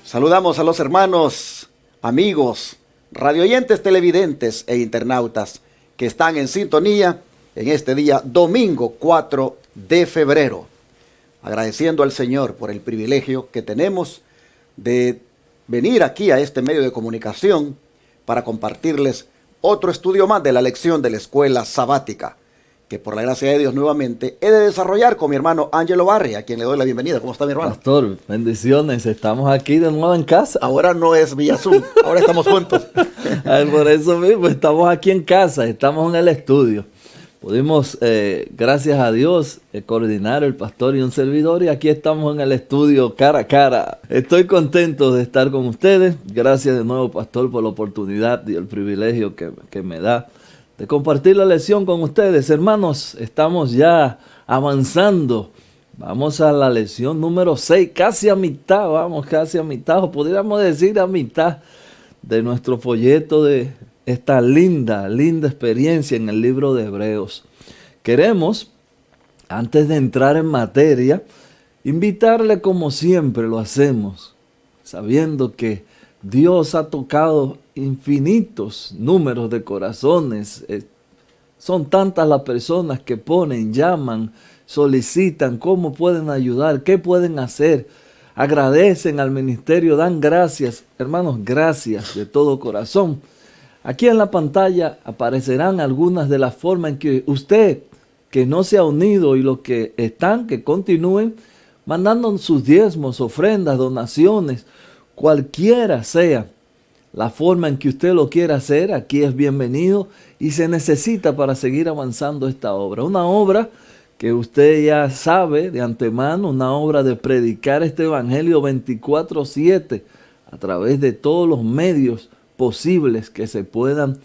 Saludamos a los hermanos, amigos, radioyentes, televidentes e internautas que están en sintonía en este día, domingo 4 de febrero. Agradeciendo al Señor por el privilegio que tenemos de venir aquí a este medio de comunicación para compartirles otro estudio más de la lección de la escuela sabática, que por la gracia de Dios nuevamente he de desarrollar con mi hermano Ángelo Barri, a quien le doy la bienvenida. ¿Cómo está, mi hermano? Pastor, bendiciones, estamos aquí de nuevo en casa. Ahora no es vía Zoom, ahora estamos juntos. Por eso mismo, estamos aquí en casa, estamos en el estudio. Pudimos, gracias a Dios, coordinar el pastor y un servidor, y aquí estamos en el estudio cara a cara. Estoy contento de estar con ustedes. Gracias de nuevo, pastor, por la oportunidad y el privilegio que me da de compartir la lección con ustedes. Hermanos, estamos ya avanzando. Vamos a la lección número 6, casi a mitad, o podríamos decir a mitad de nuestro folleto de esta linda experiencia en el libro de Hebreos. Queremos, antes de entrar en materia, invitarle como siempre lo hacemos, sabiendo que Dios ha tocado infinitos números de corazones. Son tantas las personas que ponen, llaman, solicitan cómo pueden ayudar, qué pueden hacer. Agradecen al ministerio, dan gracias. Hermanos, gracias de todo corazón. Aquí en la pantalla aparecerán algunas de las formas en que usted, que no se ha unido, y los que están, que continúen mandando sus diezmos, ofrendas, donaciones, cualquiera sea la forma en que usted lo quiera hacer, aquí es bienvenido y se necesita para seguir avanzando esta obra. Una obra que usted ya sabe de antemano, una obra de predicar este evangelio 24/7 a través de todos los medios posibles que se puedan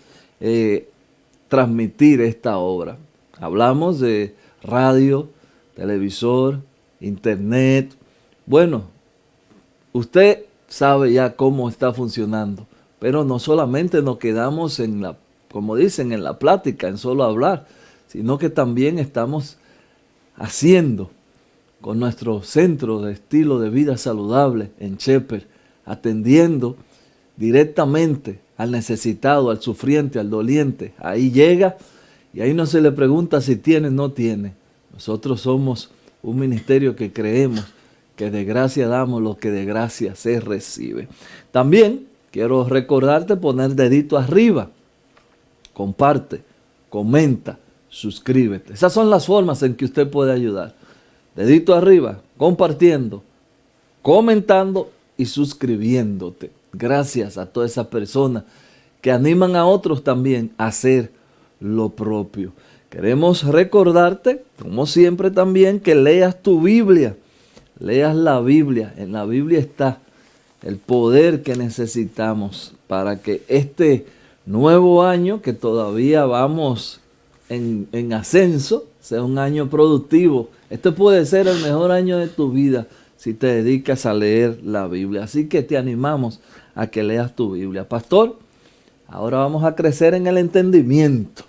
transmitir esta obra. Hablamos de radio, televisor, internet. Bueno, usted sabe ya cómo está funcionando, pero no solamente nos quedamos en la, como dicen, en la plática, en solo hablar, sino que también estamos haciendo con nuestro centro de estilo de vida saludable en Shepherd, atendiendo directamente al necesitado, al sufriente, al doliente. Ahí llega y ahí no se le pregunta si tiene o no tiene. Nosotros somos un ministerio que creemos que de gracia damos lo que de gracia se recibe. También quiero recordarte poner dedito arriba, comparte, comenta, suscríbete. Esas son las formas en que usted puede ayudar. Dedito arriba, compartiendo, comentando y suscribiéndote. Gracias a todas esas personas que animan a otros también a hacer lo propio. Queremos recordarte, como siempre también, que leas tu Biblia. Leas la Biblia. En la Biblia está el poder que necesitamos para que este nuevo año, que todavía vamos en ascenso, sea un año productivo. Este puede ser el mejor año de tu vida si te dedicas a leer la Biblia. Así que te animamos a que leas tu Biblia. Pastor, ahora vamos a crecer en el entendimiento.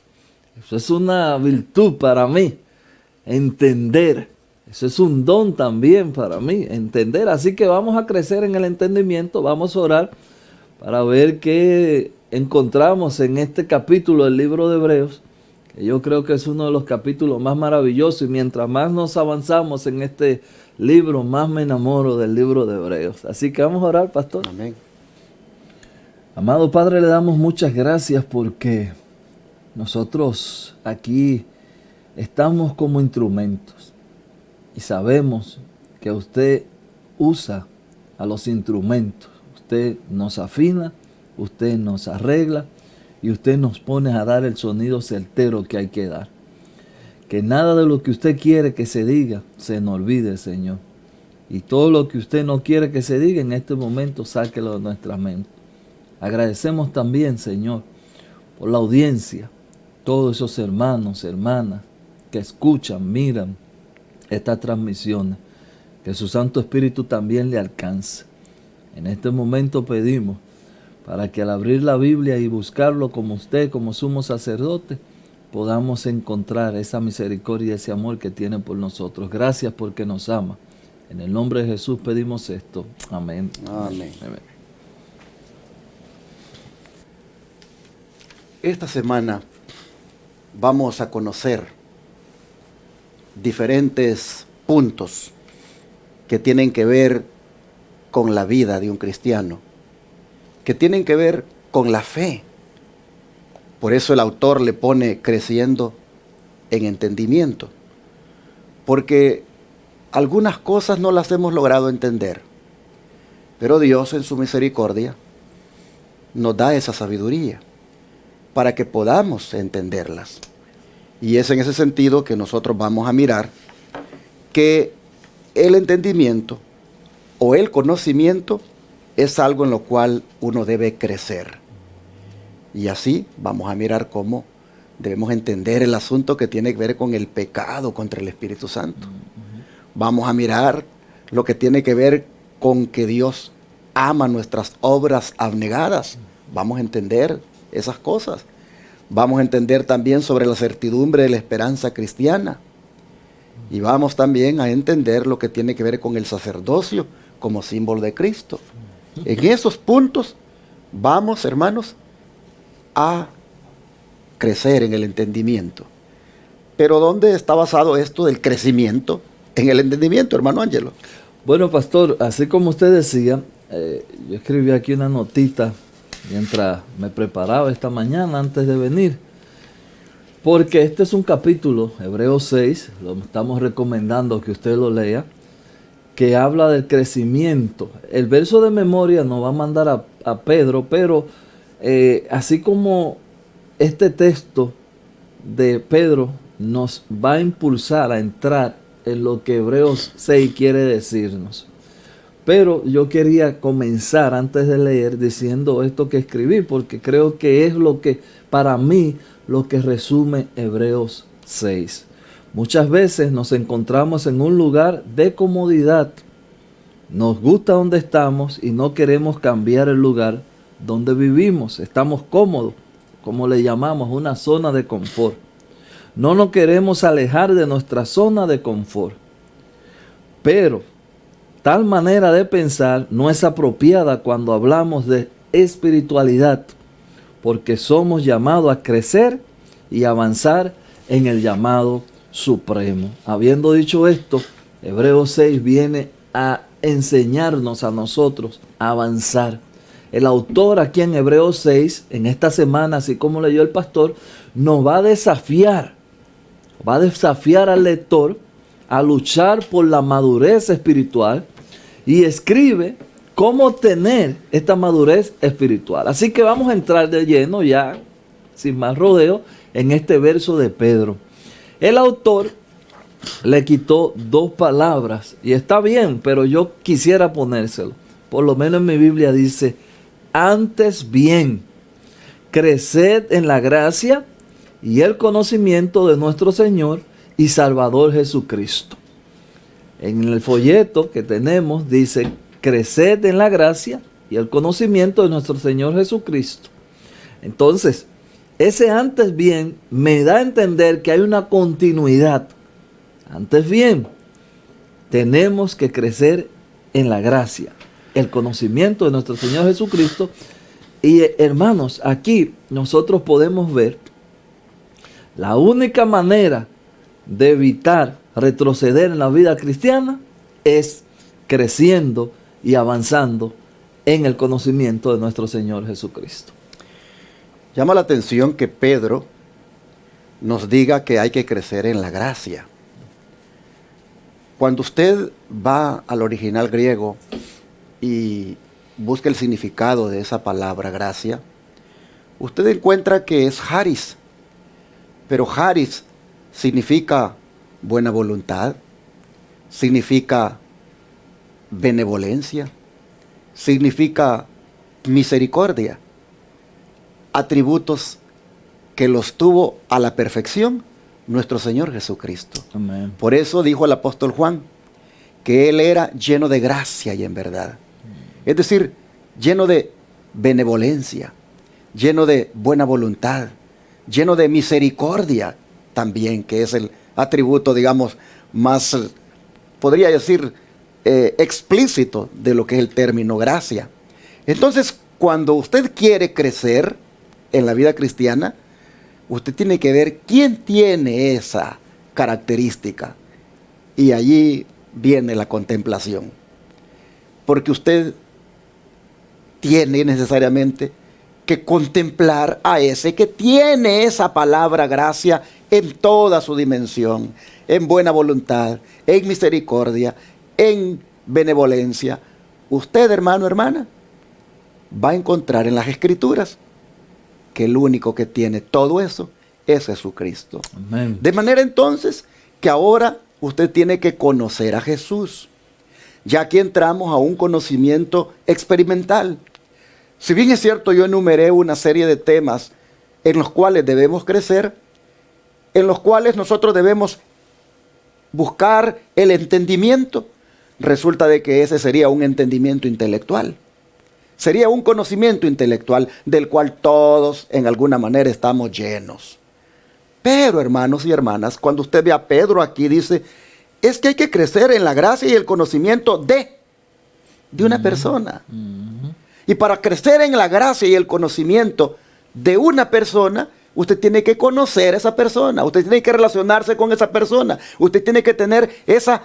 Eso es una virtud para mí, entender. Eso es un don también para mí, entender. Así que vamos a crecer en el entendimiento, vamos a orar para ver qué encontramos en este capítulo del libro de Hebreos, que yo creo que es uno de los capítulos más maravillosos, y mientras más nos avanzamos en este libro, más me enamoro del libro de Hebreos. Así que vamos a orar, pastor. Amén. Amado Padre, le damos muchas gracias porque nosotros aquí estamos como instrumentos y sabemos que usted usa a los instrumentos. Usted nos afina, usted nos arregla y usted nos pone a dar el sonido certero que hay que dar. Que nada de lo que usted quiere que se diga se nos olvide, Señor. Y todo lo que usted no quiere que se diga en este momento, sáquelo de nuestra mente. Agradecemos también, Señor, por la audiencia, todos esos hermanos, hermanas que escuchan, miran estas transmisiones, que su Santo Espíritu también le alcance. En este momento pedimos para que al abrir la Biblia y buscarlo como usted, como sumo sacerdote, podamos encontrar esa misericordia y ese amor que tiene por nosotros. Gracias porque nos ama. En el nombre de Jesús pedimos esto. Amén. Amén. Amén. Esta semana vamos a conocer diferentes puntos que tienen que ver con la vida de un cristiano, que tienen que ver con la fe. Por eso el autor le pone creciendo en entendimiento, porque algunas cosas no las hemos logrado entender, pero Dios en su misericordia nos da esa sabiduría para que podamos entenderlas. Y es en ese sentido que nosotros vamos a mirar que el entendimiento o el conocimiento es algo en lo cual uno debe crecer. Y así vamos a mirar cómo debemos entender el asunto que tiene que ver con el pecado contra el Espíritu Santo. Vamos a mirar lo que tiene que ver con que Dios ama nuestras obras abnegadas. Vamos a entender esas cosas. Vamos a entender también sobre la certidumbre de la esperanza cristiana. Y vamos también a entender lo que tiene que ver con el sacerdocio como símbolo de Cristo. En esos puntos vamos, hermanos, a crecer en el entendimiento. Pero ¿dónde está basado esto del crecimiento en el entendimiento, hermano Ángelo? Bueno, pastor, así como usted decía, yo escribí aquí una notita mientras me preparaba esta mañana antes de venir, porque este es un capítulo, Hebreos 6, lo estamos recomendando que usted lo lea, que habla del crecimiento. El verso de memoria nos va a mandar a Pedro, pero así como este texto de Pedro nos va a impulsar a entrar en lo que Hebreos 6 quiere decirnos. Pero yo quería comenzar antes de leer diciendo esto que escribí, porque creo que es lo que, para mí, lo que resume Hebreos 6. Muchas veces nos encontramos en un lugar de comodidad. Nos gusta donde estamos y no queremos cambiar el lugar donde vivimos. Estamos cómodos, como le llamamos, una zona de confort. No nos queremos alejar de nuestra zona de confort. Pero tal manera de pensar no es apropiada cuando hablamos de espiritualidad, porque somos llamados a crecer y avanzar en el llamado supremo. Habiendo dicho esto, Hebreos 6 viene a enseñarnos a nosotros a avanzar. El autor aquí en Hebreos 6, en esta semana, así como leyó el pastor, nos va a desafiar al lector a luchar por la madurez espiritual y escribe cómo tener esta madurez espiritual. Así que vamos a entrar de lleno ya, sin más rodeo, en este verso de Pedro. El autor le quitó dos palabras y está bien, pero yo quisiera ponérselo. Por lo menos en mi Biblia dice, antes bien, creced en la gracia y el conocimiento de nuestro Señor y Salvador Jesucristo. En el folleto que tenemos dice, creced en la gracia y el conocimiento de nuestro Señor Jesucristo. Entonces, ese antes bien me da a entender que hay una continuidad. Antes bien, tenemos que crecer en la gracia, el conocimiento de nuestro Señor Jesucristo. Y hermanos, aquí nosotros podemos ver la única manera de evitar retroceder en la vida cristiana es creciendo y avanzando en el conocimiento de nuestro Señor Jesucristo. Llama la atención que Pedro nos diga que hay que crecer en la gracia. Cuando usted va al original griego y busca el significado de esa palabra gracia, usted encuentra que es charis, pero charis significa buena voluntad, significa benevolencia, significa misericordia, atributos que los tuvo a la perfección nuestro Señor Jesucristo. Amén. Por eso dijo el apóstol Juan que Él era lleno de gracia y en verdad. Es decir, lleno de benevolencia, lleno de buena voluntad, lleno de misericordia también, que es el atributo, digamos, más, podría decir, explícito de lo que es el término gracia. Entonces, cuando usted quiere crecer en la vida cristiana, usted tiene que ver quién tiene esa característica. Y allí viene la contemplación. Porque usted tiene necesariamente que contemplar a ese que tiene esa palabra gracia en toda su dimensión, en buena voluntad, en misericordia, en benevolencia. Usted, hermano, hermana, va a encontrar en las Escrituras que el único que tiene todo eso es Jesucristo. Amén. De manera entonces que ahora usted tiene que conocer a Jesús. Ya aquí entramos a un conocimiento experimental. Si bien es cierto, yo enumeré una serie de temas en los cuales debemos crecer, en los cuales nosotros debemos buscar el entendimiento, resulta de que ese sería un entendimiento intelectual. Sería un conocimiento intelectual del cual todos en alguna manera estamos llenos. Pero, hermanos y hermanas, cuando usted ve a Pedro aquí, dice, es que hay que crecer en la gracia y el conocimiento de una persona. Y para crecer en la gracia y el conocimiento de una persona, usted tiene que conocer a esa persona, usted tiene que relacionarse con esa persona, usted tiene que tener esa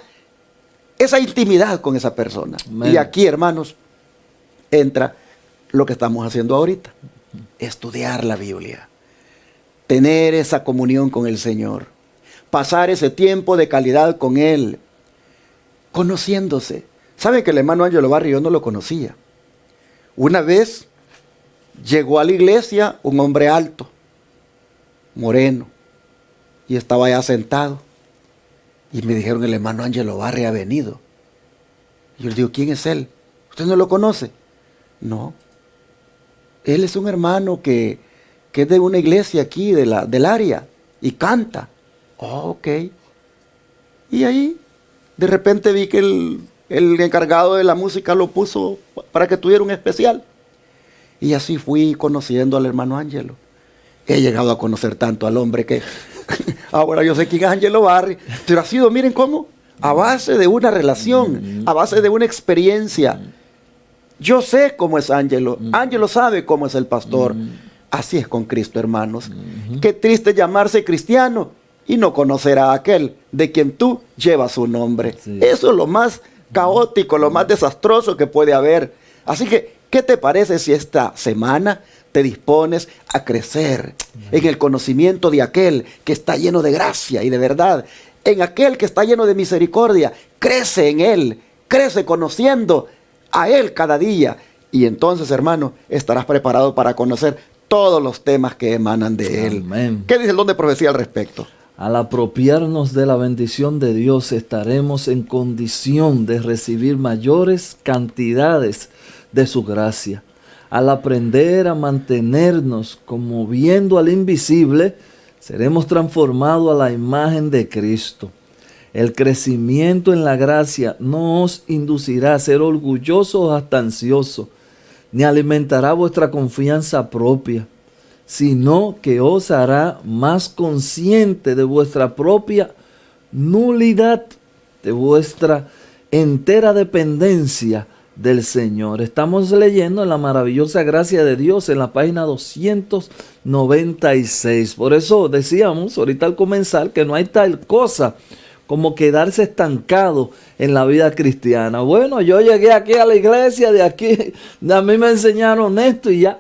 intimidad con esa persona. Amén. Y aquí, hermanos, entra lo que estamos haciendo ahorita, estudiar la Biblia, tener esa comunión con el Señor, pasar ese tiempo de calidad con Él, conociéndose. ¿Saben que el hermano Ángelo Barrio yo no lo conocía? Una vez llegó a la iglesia un hombre alto, moreno, y estaba allá sentado. Y me dijeron, el hermano Ángelo Barrio ha venido. Y yo le digo, ¿quién es él? ¿Usted no lo conoce? No. Él es un hermano que es de una iglesia aquí, del área, y canta. Oh, ok. Y ahí, de repente vi que el encargado de la música lo puso para que tuviera un especial. Y así fui conociendo al hermano Ángelo. He llegado a conocer tanto al hombre que ahora yo sé quién es Ángelo Barri. Pero ha sido, miren cómo, a base de una relación, a base de una experiencia. Yo sé cómo es Ángelo. Ángelo sabe cómo es el pastor. Así es con Cristo, hermanos. Qué triste llamarse cristiano y no conocer a aquel de quien tú llevas su nombre. Sí. Eso es lo más caótico, lo más desastroso que puede haber. Así que, ¿qué te parece si esta semana te dispones a crecer en el conocimiento de aquel que está lleno de gracia y de verdad? En aquel que está lleno de misericordia. Crece en él, crece conociendo a él cada día. Y entonces, hermano, estarás preparado para conocer todos los temas que emanan de él. Amén. ¿Qué dice el don de profecía al respecto? Al apropiarnos de la bendición de Dios, estaremos en condición de recibir mayores cantidades de su gracia. Al aprender a mantenernos como viendo al invisible, seremos transformados a la imagen de Cristo. El crecimiento en la gracia no os inducirá a ser orgullosos o hasta ansiosos, ni alimentará vuestra confianza propia, sino que os hará más consciente de vuestra propia nulidad, de vuestra entera dependencia del Señor. Estamos leyendo en la maravillosa gracia de Dios en la página 296. Por eso decíamos ahorita al comenzar que no hay tal cosa como quedarse estancado en la vida cristiana. Bueno, yo llegué aquí a la iglesia, de aquí, a mí me enseñaron esto y ya.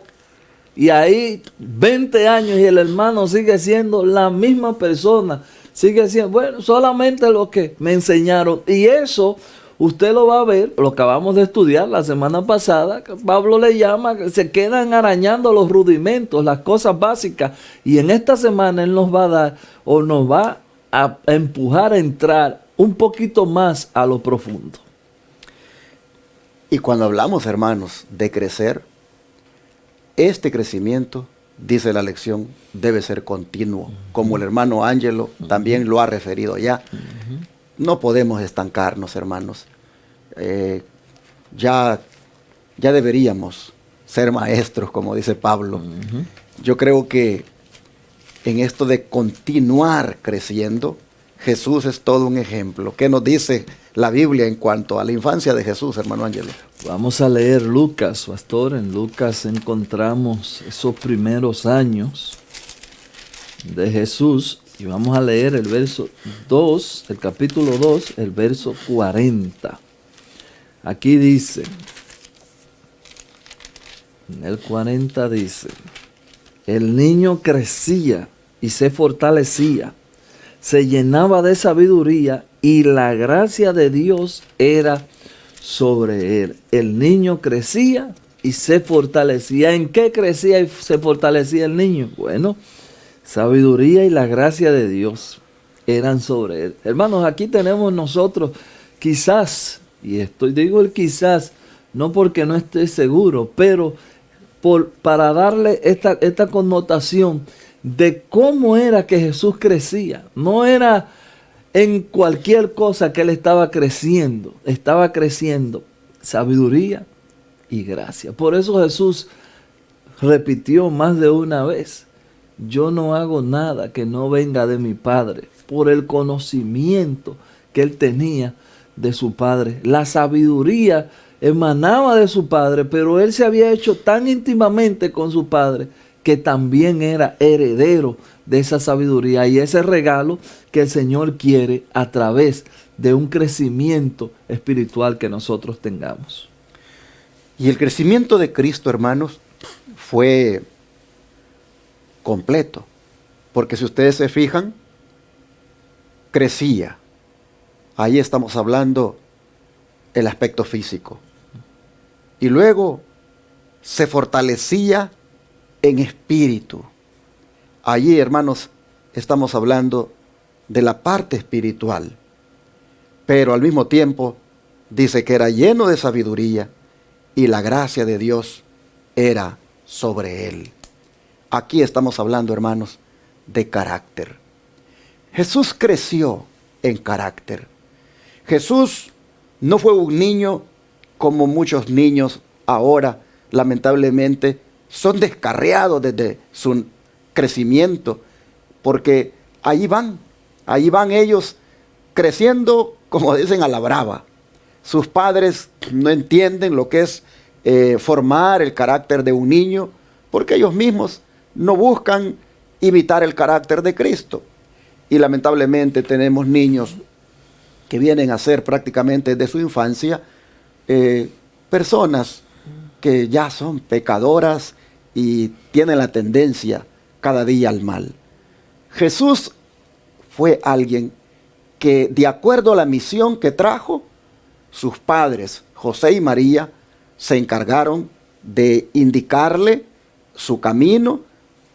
Y ahí 20 años y el hermano sigue siendo la misma persona. Sigue siendo, bueno, solamente lo que me enseñaron. Y eso usted lo va a ver, lo acabamos de estudiar la semana pasada. Pablo le llama, se quedan arañando los rudimentos, las cosas básicas. Y en esta semana él nos va a dar o nos va a empujar a entrar un poquito más a lo profundo. Y cuando hablamos, hermanos, de crecer, este crecimiento, dice la lección, debe ser continuo, como el hermano Ángelo también lo ha referido ya. No podemos estancarnos, hermanos. Ya deberíamos ser maestros, como dice Pablo. Yo creo que en esto de continuar creciendo, Jesús es todo un ejemplo. ¿Qué nos dice la Biblia en cuanto a la infancia de Jesús, hermano Ángelo? Vamos a leer Lucas, pastor. En Lucas encontramos esos primeros años de Jesús y vamos a leer el verso 2, el capítulo 2, el verso 40. Aquí dice, en el 40 dice, el niño crecía y se fortalecía, se llenaba de sabiduría y la gracia de Dios era sobre él. El niño crecía y se fortalecía. ¿En qué crecía y se fortalecía el niño? Bueno, sabiduría y la gracia de Dios eran sobre él. Hermanos, aquí tenemos nosotros quizás, y digo el quizás, no porque no esté seguro, pero para darle esta connotación de cómo era que Jesús crecía. No era en cualquier cosa que él estaba creciendo sabiduría y gracia. Por eso Jesús repitió más de una vez, yo no hago nada que no venga de mi Padre, por el conocimiento que él tenía de su Padre. La sabiduría emanaba de su Padre, pero él se había hecho tan íntimamente con su Padre que también era heredero de esa sabiduría y ese regalo que el Señor quiere a través de un crecimiento espiritual que nosotros tengamos. Y el crecimiento de Cristo, hermanos, fue completo, porque si ustedes se fijan, crecía. Ahí estamos hablando el aspecto físico. Y luego se fortalecía en espíritu. Allí, hermanos, estamos hablando de la parte espiritual. Pero al mismo tiempo dice que era lleno de sabiduría y la gracia de Dios era sobre él. Aquí estamos hablando, hermanos, de carácter. Jesús creció en carácter. Jesús no fue un niño como muchos niños ahora, lamentablemente, son descarriados desde su crecimiento, porque ahí van ellos creciendo, como dicen, a la brava. Sus padres no entienden lo que es formar el carácter de un niño, porque ellos mismos no buscan imitar el carácter de Cristo. Y lamentablemente tenemos niños que vienen a ser prácticamente de su infancia personas que ya son pecadoras y tienen la tendencia cada día al mal. Jesús fue alguien que, de acuerdo a la misión que trajo, sus padres, José y María, se encargaron de indicarle su camino,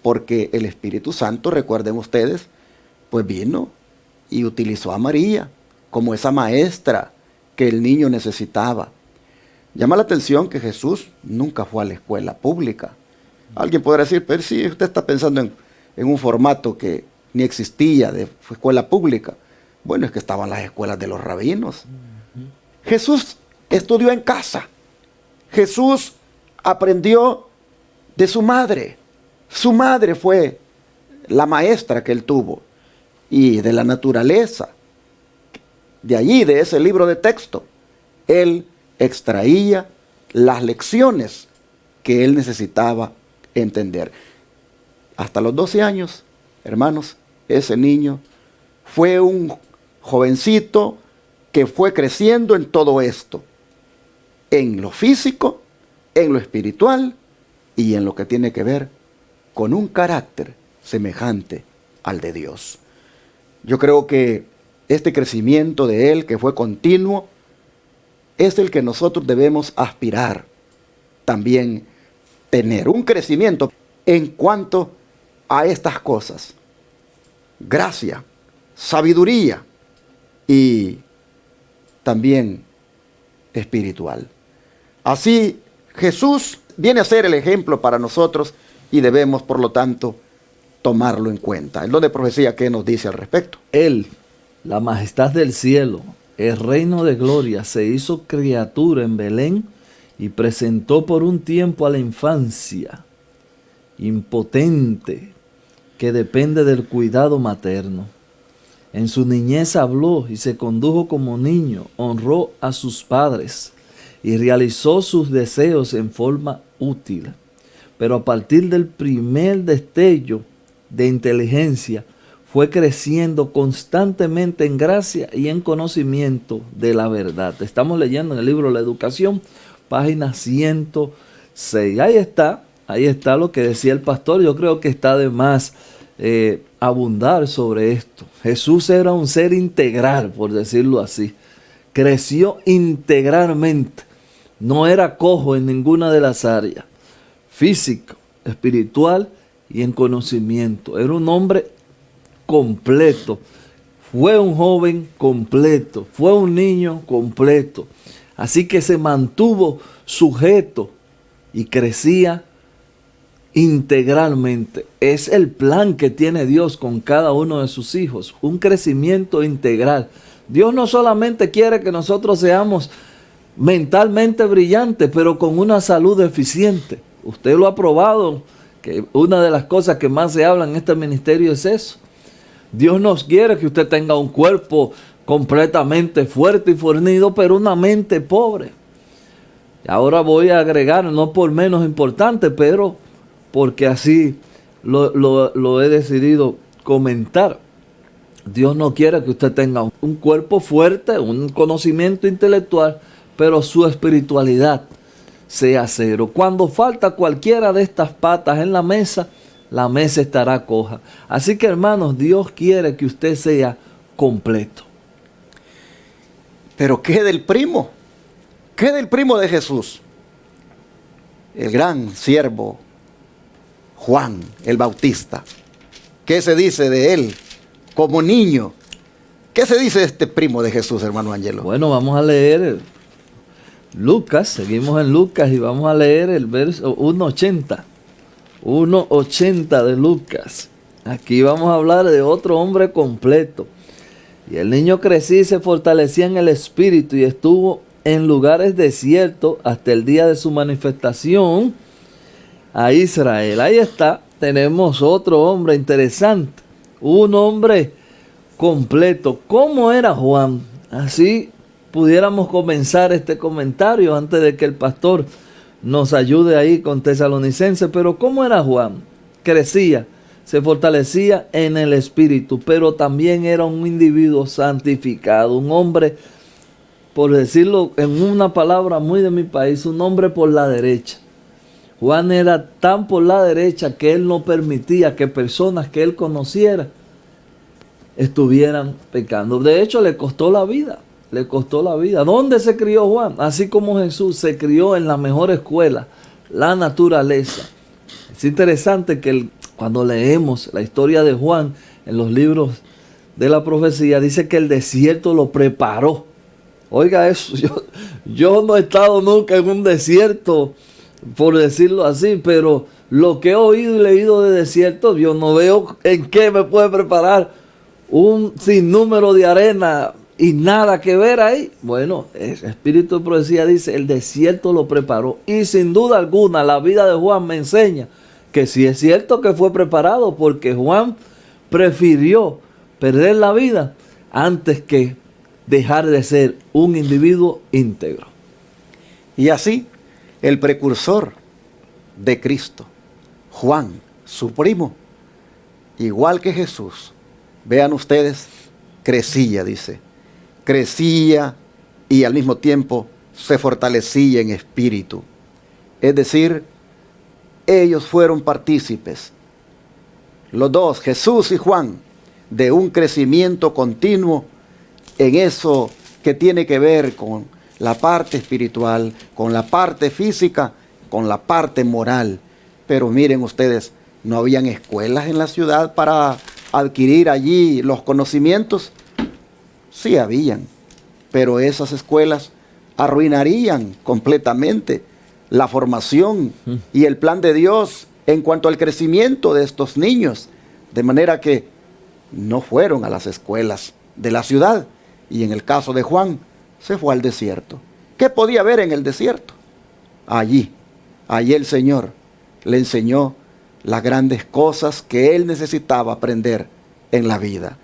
porque el Espíritu Santo, recuerden ustedes, pues vino y utilizó a María como esa maestra que el niño necesitaba. Llama la atención que Jesús nunca fue a la escuela pública. Alguien podrá decir, pero si usted está pensando en un formato que ni existía de escuela pública. Bueno, es que estaban las escuelas de los rabinos. Jesús estudió en casa. Jesús aprendió de su madre. Su madre fue la maestra que él tuvo. Y de la naturaleza. De allí, de ese libro de texto, él extraía las lecciones que él necesitaba entender. Hasta los 12 años, hermanos, ese niño fue un jovencito que fue creciendo en todo esto, en lo físico, en lo espiritual y en lo que tiene que ver con un carácter semejante al de Dios. Yo creo que este crecimiento de él, que fue continuo, es el que nosotros debemos aspirar. También tener un crecimiento en cuanto a estas cosas: gracia, sabiduría y también espiritual. Así, Jesús viene a ser el ejemplo para nosotros y debemos, por lo tanto, tomarlo en cuenta. El don de profecía, ¿qué nos dice al respecto? Él, la majestad del cielo, el reino de gloria, se hizo criatura en Belén y presentó por un tiempo a la infancia, impotente, que depende del cuidado materno. En su niñez habló y se condujo como niño, honró a sus padres y realizó sus deseos en forma útil. Pero a partir del primer destello de inteligencia, fue creciendo constantemente en gracia y en conocimiento de la verdad. Estamos leyendo en el libro La Educación, página 106. Ahí está lo que decía el pastor. Yo creo que está de más abundar sobre esto. Jesús era un ser integral, por decirlo así. Creció integralmente. No era cojo en ninguna de las áreas. Físico, espiritual y en conocimiento. Era un hombre completo. Fue un joven completo. Fue un niño completo. Así que se mantuvo sujeto y crecía integralmente. Es el plan que tiene Dios con cada uno de sus hijos. Un crecimiento integral. Dios no solamente quiere que nosotros seamos mentalmente brillantes, pero con una salud eficiente. Usted lo ha probado, que una de las cosas que más se habla en este ministerio es eso. Dios nos quiere que usted tenga un cuerpo completamente fuerte y fornido, pero una mente pobre. Ahora voy a agregar, no por menos importante, pero porque así lo he decidido comentar. Dios no quiere que usted tenga un cuerpo fuerte, un conocimiento intelectual, pero su espiritualidad sea cero. Cuando falta cualquiera de estas patas en la mesa estará coja. Así que, hermanos, Dios quiere que usted sea completo. Pero ¿qué del primo? ¿Qué del primo de Jesús? El gran siervo Juan el Bautista. ¿Qué se dice de él como niño? ¿Qué se dice de este primo de Jesús, hermano Angelo? Bueno, vamos a leer Lucas, seguimos en Lucas y vamos a leer el verso 1.80. 1.80 de Lucas. Aquí vamos a hablar de otro hombre completo. Y el niño crecía y se fortalecía en el espíritu y estuvo en lugares desiertos hasta el día de su manifestación a Israel. Ahí está, tenemos otro hombre interesante, un hombre completo. ¿Cómo era Juan? Así pudiéramos comenzar este comentario antes de que el pastor nos ayude ahí con Tesalonicenses. Pero ¿cómo era Juan? Crecía, se fortalecía en el espíritu, pero también era un individuo santificado, un hombre, por decirlo en una palabra muy de mi país, un hombre por la derecha. Juan era tan por la derecha que él no permitía que personas que él conociera estuvieran pecando. De hecho, le costó la vida. Le costó la vida. ¿Dónde se crió Juan? Así como Jesús se crió en la mejor escuela, la naturaleza. Es interesante que cuando leemos la historia de Juan en los libros de la profecía, dice que el desierto lo preparó. Oiga eso, yo no he estado nunca en un desierto, por decirlo así, pero lo que he oído y leído de desierto, yo no veo en qué me puede preparar un sinnúmero de arena y nada que ver ahí. Bueno, el espíritu de profecía dice, el desierto lo preparó. Y sin duda alguna, la vida de Juan me enseña que sí es cierto que fue preparado, porque Juan prefirió perder la vida antes que dejar de ser un individuo íntegro. Y así, el precursor de Cristo, Juan, su primo, igual que Jesús, vean ustedes, crecía, dice. Crecía y al mismo tiempo se fortalecía en espíritu. Es decir, ellos fueron partícipes, los dos, Jesús y Juan, de un crecimiento continuo en eso que tiene que ver con la parte espiritual, con la parte física, con la parte moral. Pero miren ustedes, no habían escuelas en la ciudad para adquirir allí los conocimientos. Sí habían, pero esas escuelas arruinarían completamente la formación y el plan de Dios en cuanto al crecimiento de estos niños, de manera que no fueron a las escuelas de la ciudad, y en el caso de Juan, se fue al desierto. ¿Qué podía haber en el desierto? Allí el Señor le enseñó las grandes cosas que él necesitaba aprender en la vida.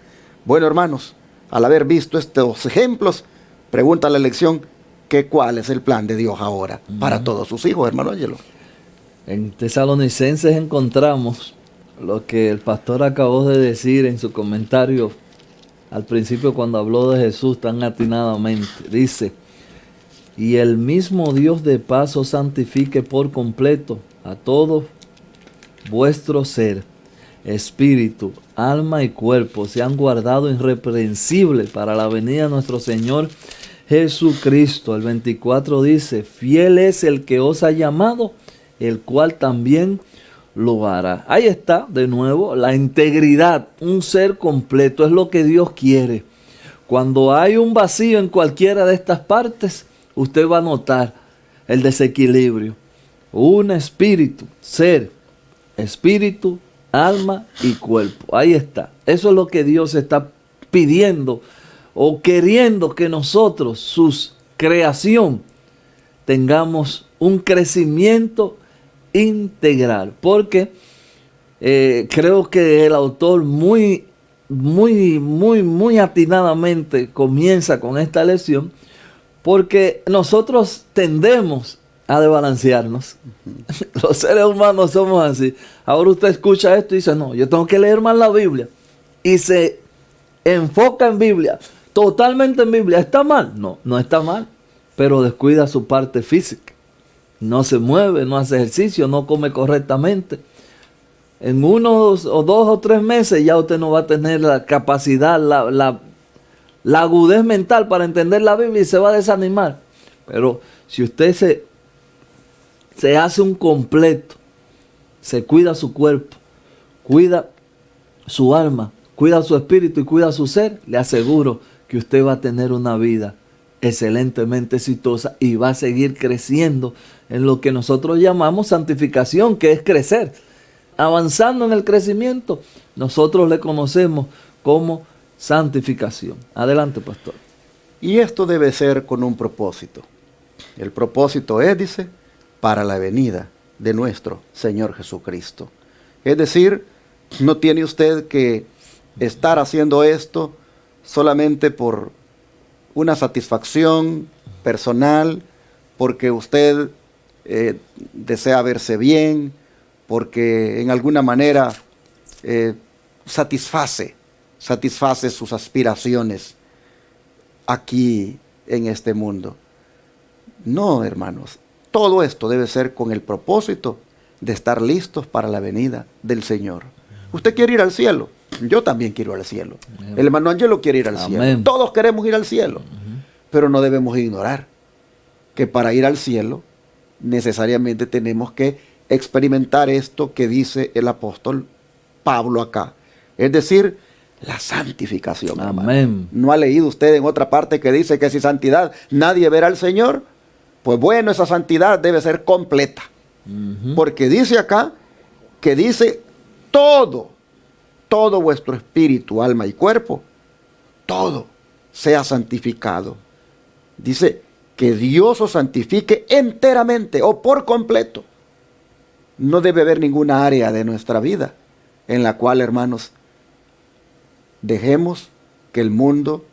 Bueno, hermanos, al haber visto estos ejemplos, pregunta la lección que cuál es el plan de Dios ahora para todos sus hijos, hermano Ángelo. En Tesalonicenses encontramos lo que el pastor acabó de decir en su comentario al principio cuando habló de Jesús tan atinadamente. Dice, y el mismo Dios de paz os santifique por completo a todo vuestro ser, espíritu, alma y cuerpo sean guardados irreprensibles para la venida de nuestro Señor Jesucristo. El 24 dice, fiel es el que os ha llamado, el cual también lo hará. Ahí está de nuevo la integridad, un ser completo, es lo que Dios quiere. Cuando hay un vacío en cualquiera de estas partes, usted va a notar el desequilibrio. Un espíritu, ser, espíritu, alma y cuerpo. Ahí está. Eso es lo que Dios está pidiendo o queriendo que nosotros, su creación, tengamos un crecimiento integral. Porque creo que el autor muy atinadamente comienza con esta lección, porque nosotros tendemos a desbalancearnos. Los seres humanos somos así. Ahora usted escucha esto y dice, no, yo tengo que leer más la Biblia. Y se enfoca en Biblia, totalmente en Biblia. ¿Está mal? No, no está mal. Pero descuida su parte física. No se mueve, no hace ejercicio, no come correctamente. En 1 o 2 o 3 meses ya usted no va a tener la capacidad, la agudez mental para entender la Biblia y se va a desanimar. Pero si usted se hace un completo, se cuida su cuerpo, cuida su alma, cuida su espíritu y cuida su ser, le aseguro que usted va a tener una vida excelentemente exitosa y va a seguir creciendo en lo que nosotros llamamos santificación, que es crecer. Avanzando en el crecimiento, nosotros le conocemos como santificación. Adelante, pastor. Y esto debe ser con un propósito. El propósito es, dice, para la venida de nuestro Señor Jesucristo. Es decir, no tiene usted que estar haciendo esto solamente por una satisfacción personal, porque usted desea verse bien, porque en alguna manera satisface sus aspiraciones aquí en este mundo. No, hermanos, todo esto debe ser con el propósito de estar listos para la venida del Señor. ¿Usted quiere ir al cielo? Yo también quiero ir al cielo. Amén. El hermano Ángelo quiere ir al cielo. Todos queremos ir al cielo. Pero no debemos ignorar que para ir al cielo necesariamente tenemos que experimentar esto que dice el apóstol Pablo acá. Es decir, la santificación. Amén. ¿No ha leído usted en otra parte que dice que sin santidad nadie verá al Señor? Pues bueno, esa santidad debe ser completa. Porque dice acá que dice todo vuestro espíritu, alma y cuerpo, todo sea santificado. Dice que Dios os santifique enteramente o por completo. No debe haber ninguna área de nuestra vida en la cual, hermanos, dejemos que el mundo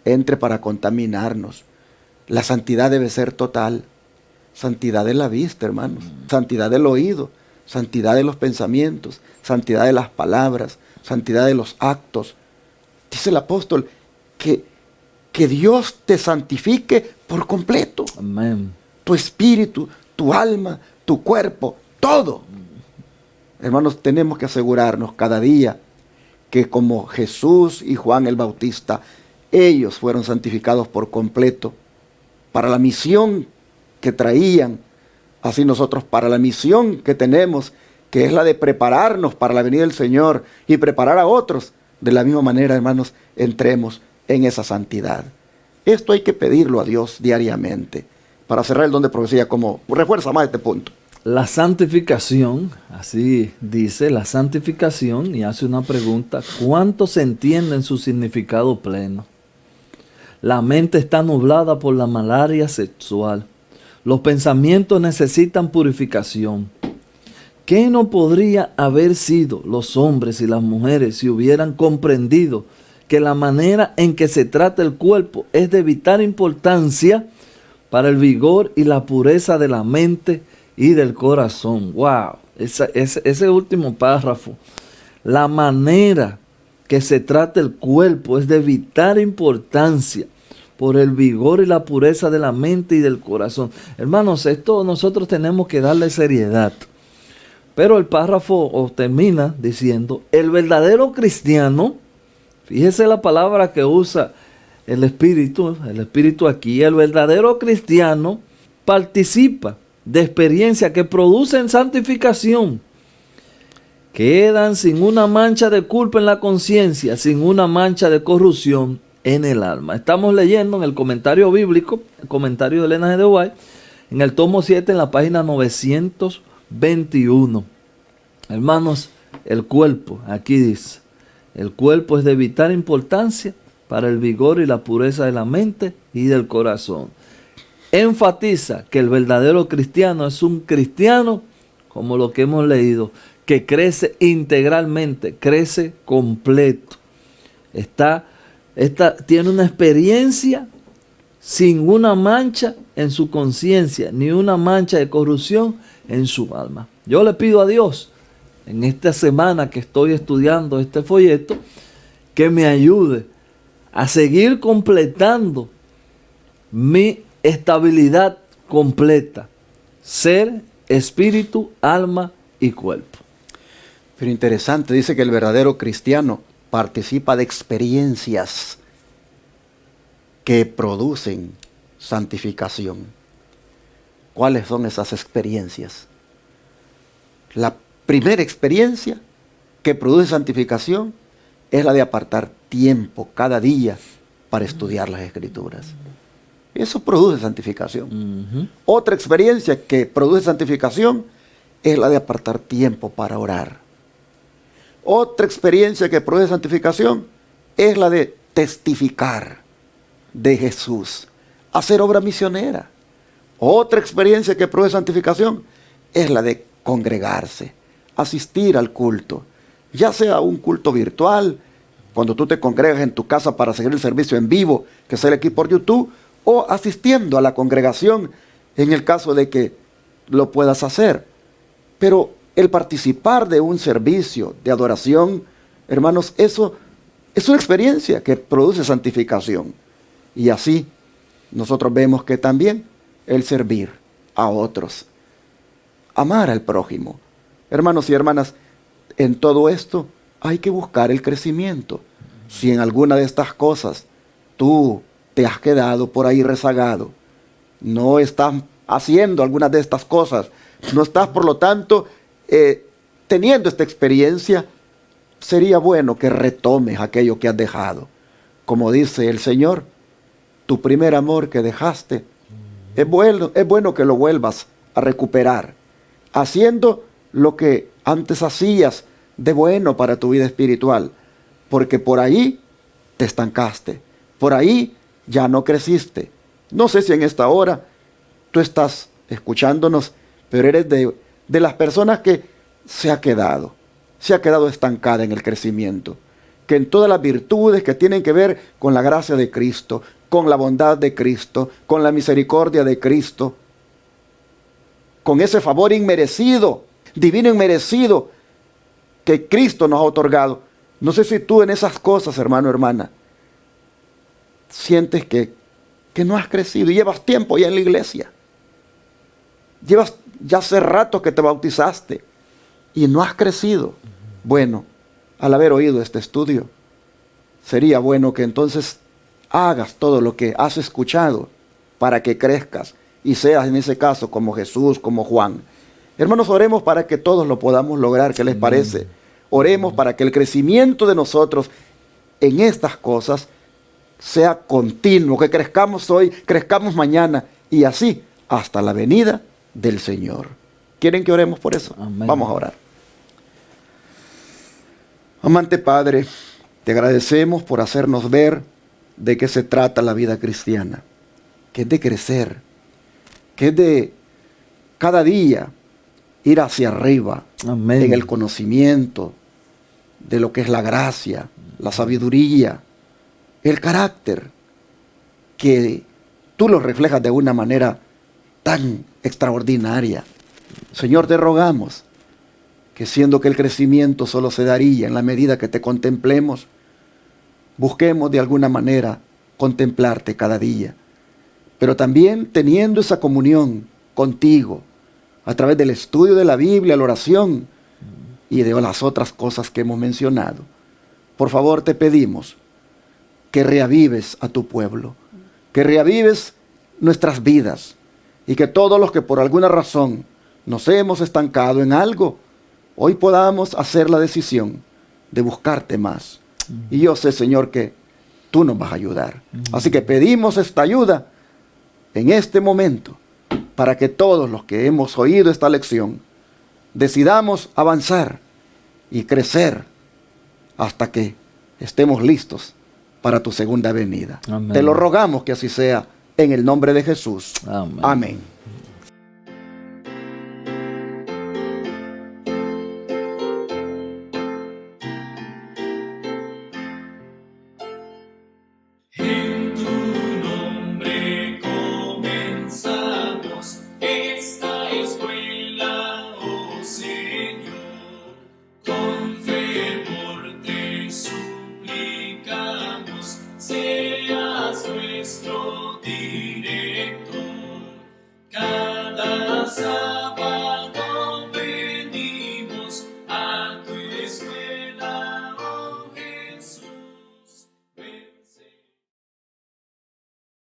entre para contaminarnos. La santidad debe ser total. Santidad de la vista, hermanos. Santidad del oído. Santidad de los pensamientos. Santidad de las palabras. Santidad de los actos. Dice el apóstol que Dios te santifique por completo. Amén. Tu espíritu, tu alma, tu cuerpo, todo. Hermanos, tenemos que asegurarnos cada día que como Jesús y Juan el Bautista, ellos fueron santificados por completo para la misión que traían, así nosotros para la misión que tenemos, que es la de prepararnos para la venida del Señor y preparar a otros. De la misma manera, hermanos, entremos en esa santidad. Esto hay que pedirlo a Dios diariamente. Para cerrar el don de profecía, como refuerza más este punto. La santificación, así dice, la santificación, y hace una pregunta: ¿cuánto se entiende en su significado pleno? La mente está nublada por la malaria sexual. Los pensamientos necesitan purificación. ¿Qué no podría haber sido los hombres y las mujeres si hubieran comprendido que la manera en que se trata el cuerpo es de vital importancia para el vigor y la pureza de la mente y del corazón? ¡Wow! Ese último párrafo. La manera que se trata el cuerpo es de vital importancia por el vigor y la pureza de la mente y del corazón. Hermanos, esto nosotros tenemos que darle seriedad. Pero el párrafo termina diciendo, el verdadero cristiano, fíjese la palabra que usa el Espíritu aquí, el verdadero cristiano participa de experiencias que producen santificación, quedan sin una mancha de culpa en la conciencia, sin una mancha de corrupción en el alma. Estamos leyendo en el comentario bíblico, el comentario de Elena G. de White, en el tomo 7, en la página 921. Hermanos, el cuerpo, aquí dice, el cuerpo es de vital importancia para el vigor y la pureza de la mente y del corazón. Enfatiza que el verdadero cristiano es un cristiano, como lo que hemos leído, que crece integralmente, crece completo. Tiene una experiencia sin una mancha en su conciencia, ni una mancha de corrupción en su alma. Yo le pido a Dios, en esta semana que estoy estudiando este folleto, que me ayude a seguir completando mi estabilidad completa, ser, espíritu, alma y cuerpo. Pero interesante, dice que el verdadero cristiano participa de experiencias que producen santificación. ¿Cuáles son esas experiencias? La primera experiencia que produce santificación es la de apartar tiempo cada día para estudiar las Escrituras. Eso produce santificación. Otra experiencia que produce santificación es la de apartar tiempo para orar. Otra experiencia que produce santificación es la de testificar de Jesús, hacer obra misionera. Otra experiencia que produce santificación es la de congregarse, asistir al culto, ya sea un culto virtual, cuando tú te congregas en tu casa para seguir el servicio en vivo que sale aquí por YouTube, o asistiendo a la congregación en el caso de que lo puedas hacer. Pero el participar de un servicio de adoración, hermanos, eso es una experiencia que produce santificación. Y así nosotros vemos que también el servir a otros, amar al prójimo. Hermanos y hermanas, en todo esto hay que buscar el crecimiento. Si en alguna de estas cosas tú te has quedado por ahí rezagado, no estás haciendo algunas de estas cosas, no estás por lo tanto teniendo esta experiencia, sería bueno que retomes aquello que has dejado. Como dice el Señor, tu primer amor que dejaste, es bueno que lo vuelvas a recuperar, haciendo lo que antes hacías de bueno para tu vida espiritual, porque por ahí te estancaste, por ahí ya no creciste. No sé si en esta hora tú estás escuchándonos, pero eres de las personas que se ha quedado estancada en el crecimiento, que en todas las virtudes que tienen que ver con la gracia de Cristo, con la bondad de Cristo, con la misericordia de Cristo, con ese favor inmerecido, divino inmerecido que Cristo nos ha otorgado. No sé si tú en esas cosas, hermano, hermana, sientes que no has crecido y llevas tiempo ya en la iglesia. Llevas ya hace rato que te bautizaste y no has crecido. Bueno, al haber oído este estudio, sería bueno que entonces hagas todo lo que has escuchado para que crezcas y seas en ese caso como Jesús, como Juan. Hermanos, oremos para que todos lo podamos lograr. ¿Qué les parece? Oremos para que el crecimiento de nosotros en estas cosas sea continuo, que crezcamos hoy, crezcamos mañana y así hasta la venida del Señor. ¿Quieren que oremos por eso? Amén. Vamos a orar. Amante Padre, te agradecemos por hacernos ver de qué se trata la vida cristiana, que es de crecer, que es de cada día ir hacia arriba Amén. en el conocimiento de lo que es la gracia, la sabiduría, el carácter, que tú lo reflejas de una manera tan extraordinaria. Señor, te rogamos que siendo que el crecimiento solo se daría en la medida que te contemplemos, busquemos de alguna manera contemplarte cada día, pero también teniendo esa comunión contigo a través del estudio de la Biblia, la oración y de las otras cosas que hemos mencionado. Por favor, te pedimos que reavives a tu pueblo, que reavives nuestras vidas y que todos los que por alguna razón nos hemos estancado en algo, hoy podamos hacer la decisión de buscarte más. Y yo sé, Señor, que tú nos vas a ayudar. Así que pedimos esta ayuda en este momento para que todos los que hemos oído esta lección decidamos avanzar y crecer hasta que estemos listos para tu segunda venida. Amén. Te lo rogamos que así sea en el nombre de Jesús. Amén. Amén.